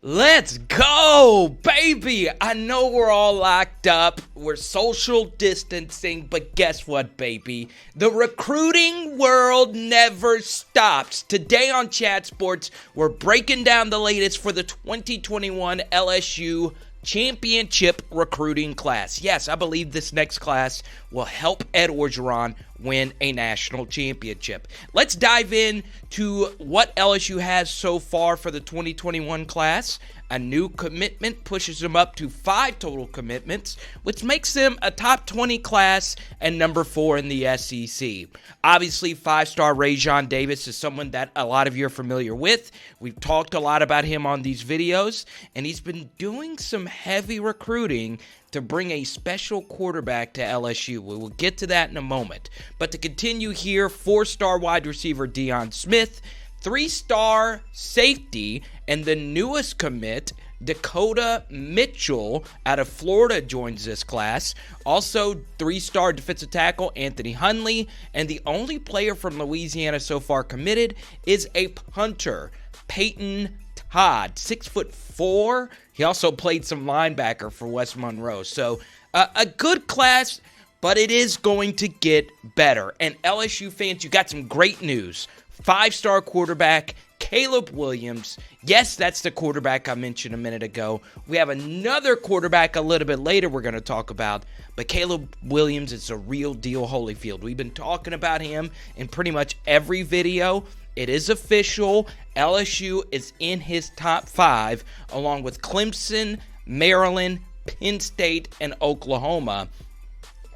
Let's go, baby. I know we're all locked up. We're social distancing, but guess what, baby? The recruiting world never stops. Today on Chat Sports, we're breaking down the latest for the 2021 LSU championship recruiting class. Yes, I believe this next class will help Ed Orgeron win a national championship. Let's dive in to what LSU has so far for the 2021 class. A new commitment pushes them up to 5 total commitments, which makes them a top 20 class and number 4 in the SEC. Obviously, 5-star Rajon Davis is someone that a lot of you are familiar with. We've talked a lot about him on these videos, and he's been doing some heavy recruiting to bring a special quarterback to LSU. We will get to that in a moment. But to continue here, 4-star wide receiver Deion Smith, 3-star safety, and the newest commit, Dakota Mitchell out of Florida, joins this class. Also, 3-star defensive tackle Anthony Hundley, and the only player from Louisiana so far committed is a punter, Peyton Todd, 6'4". He also played some linebacker for West Monroe. So a good class, but it is going to get better. And LSU fans, you got some great news. 5-star quarterback Caleb Williams. Yes, that's the quarterback I mentioned a minute ago. We have another quarterback a little bit later we're going to talk about, but Caleb Williams is a real deal Holyfield. We've been talking about him in pretty much every video. It is official. LSU is in his top 5, along with Clemson, Maryland, Penn State, and Oklahoma.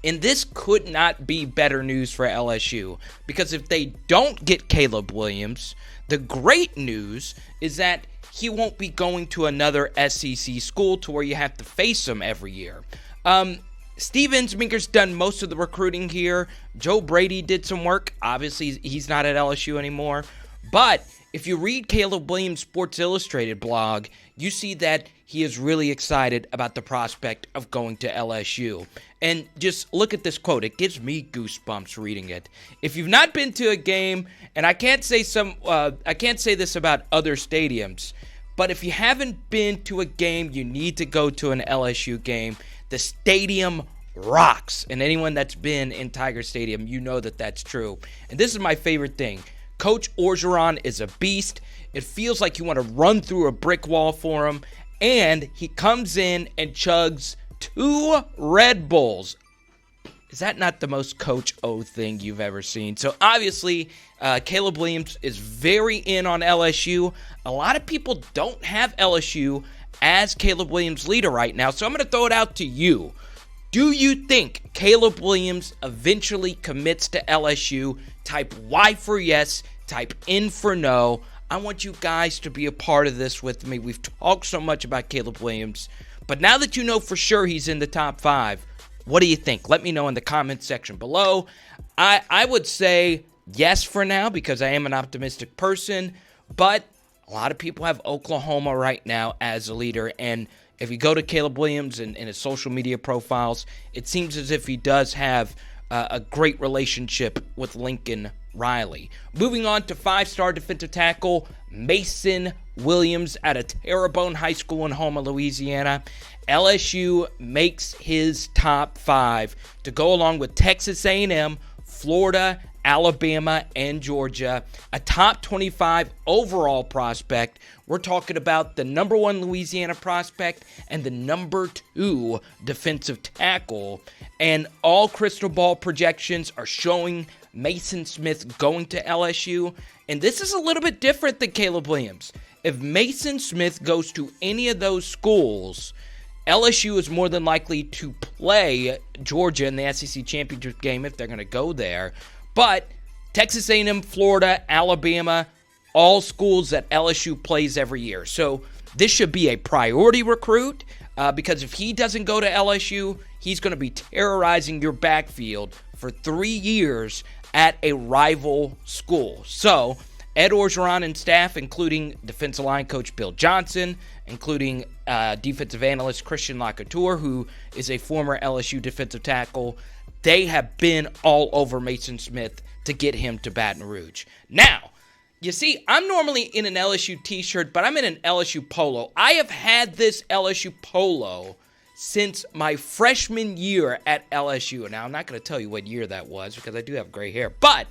And this could not be better news for LSU, because if they don't get Caleb Williams, the great news is that he won't be going to another SEC school to where you have to face him every year. Steve Ensminger's done most of the recruiting here. Joe Brady did some work. Obviously, he's not at LSU anymore. But if you read Caleb Williams' Sports Illustrated blog, you see that he is really excited about the prospect of going to LSU. And just look at this quote. It gives me goosebumps reading it. If you've not been to a game, and I can't say this about other stadiums, but if you haven't been to a game, you need to go to an LSU game. The stadium rocks. And anyone that's been in Tiger Stadium, you know that that's true. And this is my favorite thing. Coach Orgeron is a beast. It feels like you want to run through a brick wall for him. And he comes in and chugs 2 Red Bulls. Is that not the most Coach O thing you've ever seen? So obviously, Caleb Williams is very in on LSU. A lot of people don't have LSU as Caleb Williams' leader right now. So I'm going to throw it out to you. Do you think Caleb Williams eventually commits to LSU? Type Y for yes, type N for no. I want you guys to be a part of this with me. We've talked so much about Caleb Williams, but now that you know for sure he's in the top 5, what do you think? Let me know in the comments section below. I would say yes for now because I am an optimistic person, but a lot of people have Oklahoma right now as a leader, and if you go to Caleb Williams and his social media profiles, it seems as if he does have a great relationship with Lincoln Riley. Moving on to 5-star defensive tackle Maason Williams out of Terrebonne High School in Houma, Louisiana. LSU makes his top 5 to go along with Texas A&M, Florida, Alabama, and Georgia. A top 25 overall prospect. We're talking about the number 1 Louisiana prospect and the number 2 defensive tackle. And all crystal ball projections are showing Maason Smith going to LSU. And this is a little bit different than Caleb Williams. If Maason Smith goes to any of those schools, LSU is more than likely to play Georgia in the SEC championship game if they're going to go there. But Texas A&M, Florida, Alabama, all schools that LSU plays every year. So this should be a priority recruit because if he doesn't go to LSU, he's going to be terrorizing your backfield for 3 years at a rival school. So Ed Orgeron and staff, including defensive line coach Bill Johnson, including defensive analyst Christian Lacouture, who is a former LSU defensive tackle, they have been all over Maason Smith to get him to Baton Rouge. Now, You see, I'm normally in an LSU t-shirt, but I'm in an LSU polo. I have had this LSU polo since my freshman year at LSU. Now, I'm not going to tell you what year that was because I do have gray hair, but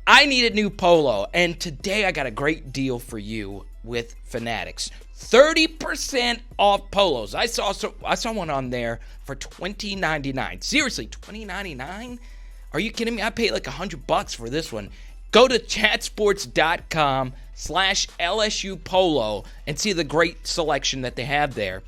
I need a new polo, and today I got a great deal for you with Fanatics. 30% off polos. I saw one on there for $20.99. Seriously, $20.99? Are you kidding me? I paid like $100 for this one. Go to chatsports.com/LSU Polo and see the great selection that they have there,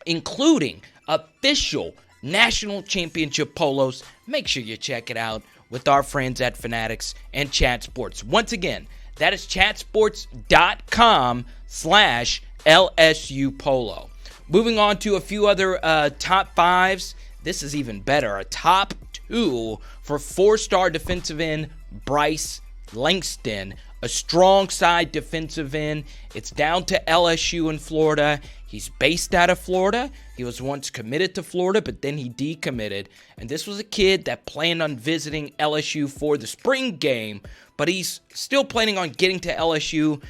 including official national championship polos. Make sure you check it out with our friends at Fanatics and Chat Sports. Once again, that is chatsports.com/LSU Polo. Moving on to a few other top fives. This is even better. A top two for four-star defensive end Bryce Langston, a strong side defensive end. It's down to LSU in Florida. He's based out of Florida. He was once committed to Florida, but then he decommitted. And this was a kid that planned on visiting LSU for the spring game, but he's still planning on getting to LSU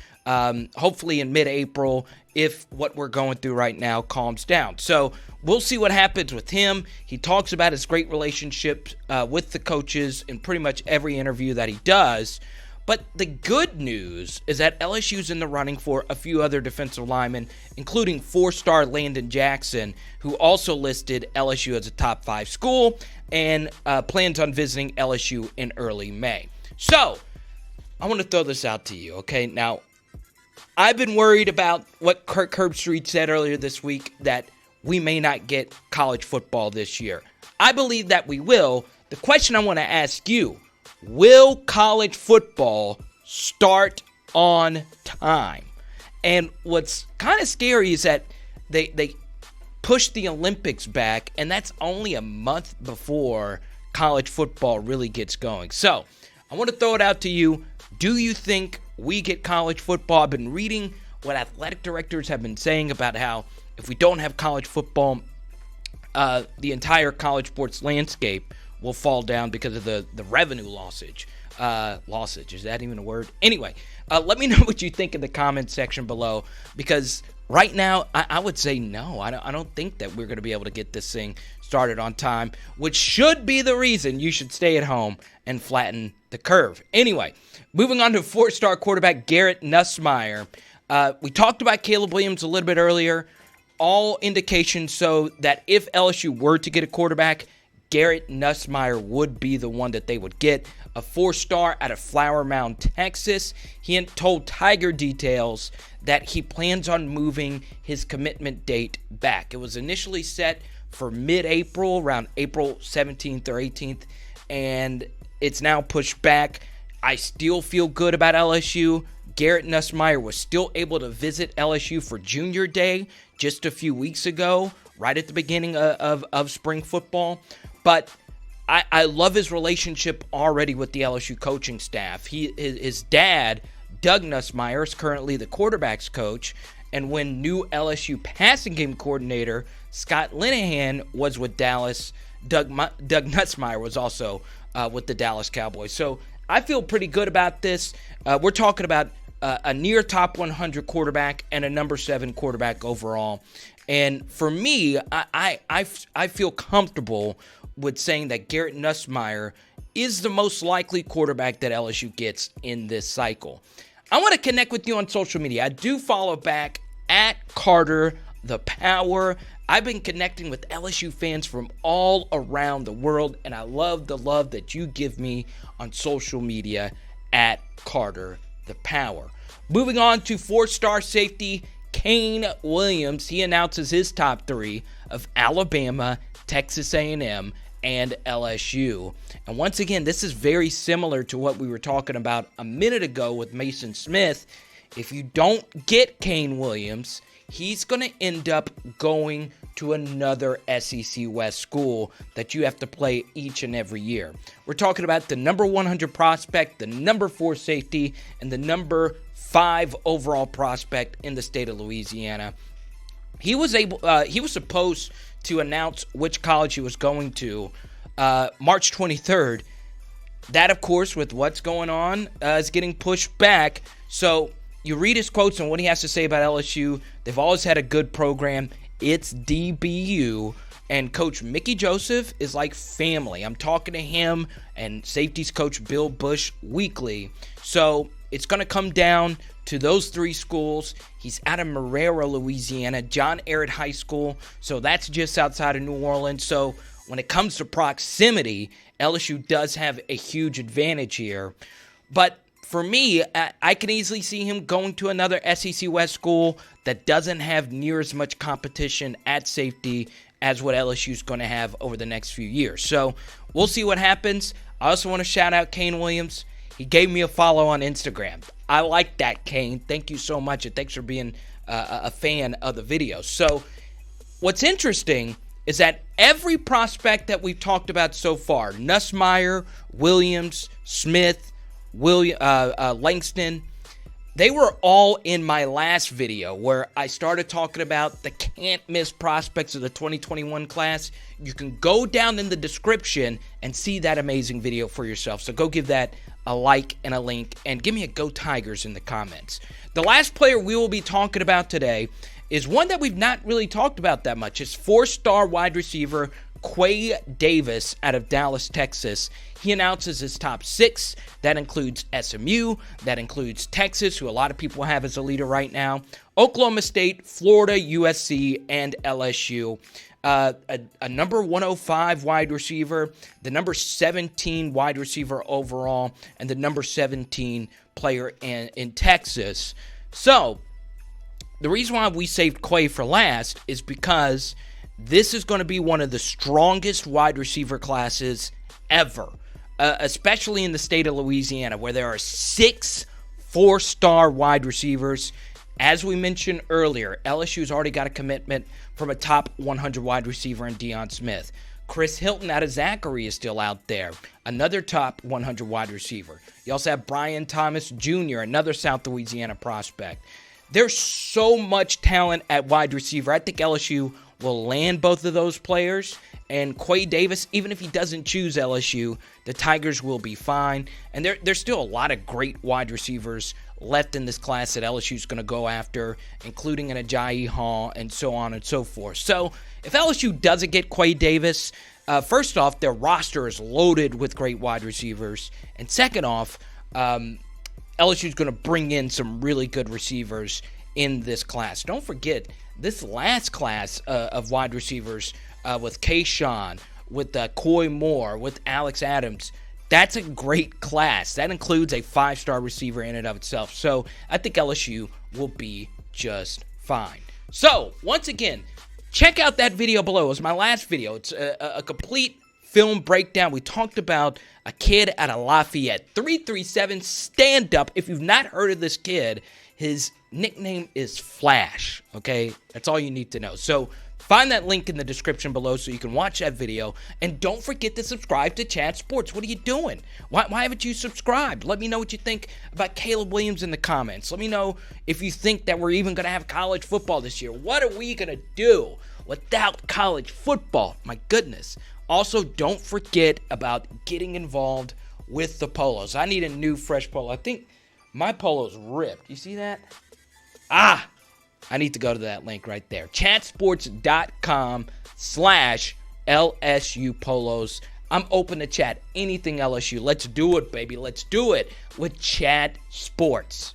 hopefully in mid-April if what we're going through right now calms down. So we'll see what happens with him. He talks about his great relationship with the coaches in pretty much every interview that he does. But the good news is that LSU's in the running for a few other defensive linemen, including four-star Landon Jackson, who also listed LSU as a top 5 school and plans on visiting LSU in early May. So I want to throw this out to you, okay? Now, I've been worried about what Kirk Herbstreit said earlier this week, that we may not get college football this year. I believe that we will. The question I want to ask you, will college football start on time? And what's kind of scary is that they pushed the Olympics back, and that's only a month before college football really gets going. So I want to throw it out to you. Do you think we get college football? I've been reading what athletic directors have been saying about how if we don't have college football, the entire college sports landscape will fall down because of the revenue lossage. Lossage, is that even a word? Anyway, let me know what you think in the comments section below, because right now I would say no. I don't think that we're going to be able to get this thing started on time, which should be the reason you should stay at home and flatten the curve. Anyway, moving on to four-star quarterback Garrett Nussmeier. We talked about Caleb Williams a little bit earlier. All indications show that if LSU were to get a quarterback, Garrett Nussmeier would be the one that they would get. A four-star out of Flower Mound, Texas. He told Tiger Details that he plans on moving his commitment date back. It was initially set for mid-April, around April 17th or 18th, and it's now pushed back. I still feel good about LSU. Garrett Nussmeier was still able to visit LSU for Junior Day just a few weeks ago, right at the beginning of spring football. But I love his relationship already with the LSU coaching staff. His dad, Doug Nussmeier, is currently the quarterback's coach. And when new LSU passing game coordinator Scott Linehan was with Dallas, Doug Nussmeier was also with the Dallas Cowboys. So I feel pretty good about this. We're talking about a near top 100 quarterback and a number 7 quarterback overall. And for me, I feel comfortable with saying that Garrett Nussmeier is the most likely quarterback that LSU gets in this cycle. I want to connect with you on social media. I do follow back at Carter the Power. I've been connecting with LSU fans from all around the world, and I love the love that you give me on social media at Carter the Power. Moving on to four-star safety Kaine Williams. He announces his top 3 of Alabama, Texas A&M, and LSU. And once again, this is very similar to what we were talking about a minute ago with Maason Smith. If you don't get Kaine Williams, he's going to end up going to another SEC West school that you have to play each and every year. We're talking about the number 100 prospect, the number 4 safety, and the number 5 overall prospect in the state of Louisiana. He was supposed to announce which college he was going to March 23rd. That, of course, with what's going on, is getting pushed back. So you read his quotes and what he has to say about LSU. They've always had a good program. It's DBU. And Coach Mickey Joseph is like family. I'm talking to him and safeties coach Bill Bush weekly. So it's going to come down to those three schools. He's out of Marrero, Louisiana, John Ehret High School. So that's just outside of New Orleans. So when it comes to proximity, LSU does have a huge advantage here. But for me, I can easily see him going to another SEC West school that doesn't have near as much competition at safety as what LSU is going to have over the next few years. So we'll see what happens. I also want to shout out Kaine Williams. He gave me a follow on Instagram. I like that, Kaine. Thank you so much, and thanks for being a fan of the video. So what's interesting is that every prospect that we've talked about so far, Nussmeier, Williams, Smith, Langston, they were all in my last video where I started talking about the can't-miss prospects of the 2021 class. You can go down in the description and see that amazing video for yourself. So go give that a like and a link, and give me a Go Tigers in the comments. The last player we will be talking about today is one that we've not really talked about that much. It's four-star wide receiver Quay Davis out of Dallas, Texas. He announces his top 6. That includes SMU. That includes Texas, who a lot of people have as a leader right now. Oklahoma State, Florida, USC, and LSU. A number 105 wide receiver, the number 17 wide receiver overall, and the number 17 player in Texas. So the reason why we saved Quay for last is because this is going to be one of the strongest wide receiver classes ever, especially in the state of Louisiana, where there are 6 four-star wide receivers. As we mentioned earlier, LSU's already got a commitment from a top 100 wide receiver in Deion Smith. Chris Hilton out of Zachary is still out there, another top 100 wide receiver. You also have Brian Thomas Jr., another South Louisiana prospect. There's so much talent at wide receiver. I think LSU will land both of those players. And Quay Davis, even if he doesn't choose LSU, the Tigers will be fine. And there's still a lot of great wide receivers left in this class that LSU is going to go after, including an Ajayi Hall and so on and so forth. So if LSU doesn't get Quay Davis, first off, their roster is loaded with great wide receivers. And second off, LSU is going to bring in some really good receivers in this class. Don't forget, this last class of wide receivers with Kayshawn, with Coy Moore, with Alex Adams, that's a great class. That includes a 5-star receiver in and of itself. So I think LSU will be just fine. So once again, check out that video below. It was my last video. It's a complete film breakdown. We talked about a kid out of Lafayette, 337 stand-up. If you've not heard of this kid, his nickname is Flash, okay? That's all you need to know. So find that link in the description below so you can watch that video. And don't forget to subscribe to Chat Sports. What are you doing? Why haven't you subscribed? Let me know what you think about Caleb Williams in the comments. Let me know if you think that we're even going to have college football this year. What are we going to do without college football? My goodness. Also, don't forget about getting involved with the polos. I need a new fresh polo. I think my polo's ripped. You see that? I need to go to that link right there. chatsports.com/LSU polos. I'm open to chat anything LSU. Let's do it, baby. Let's do it with Chat Sports.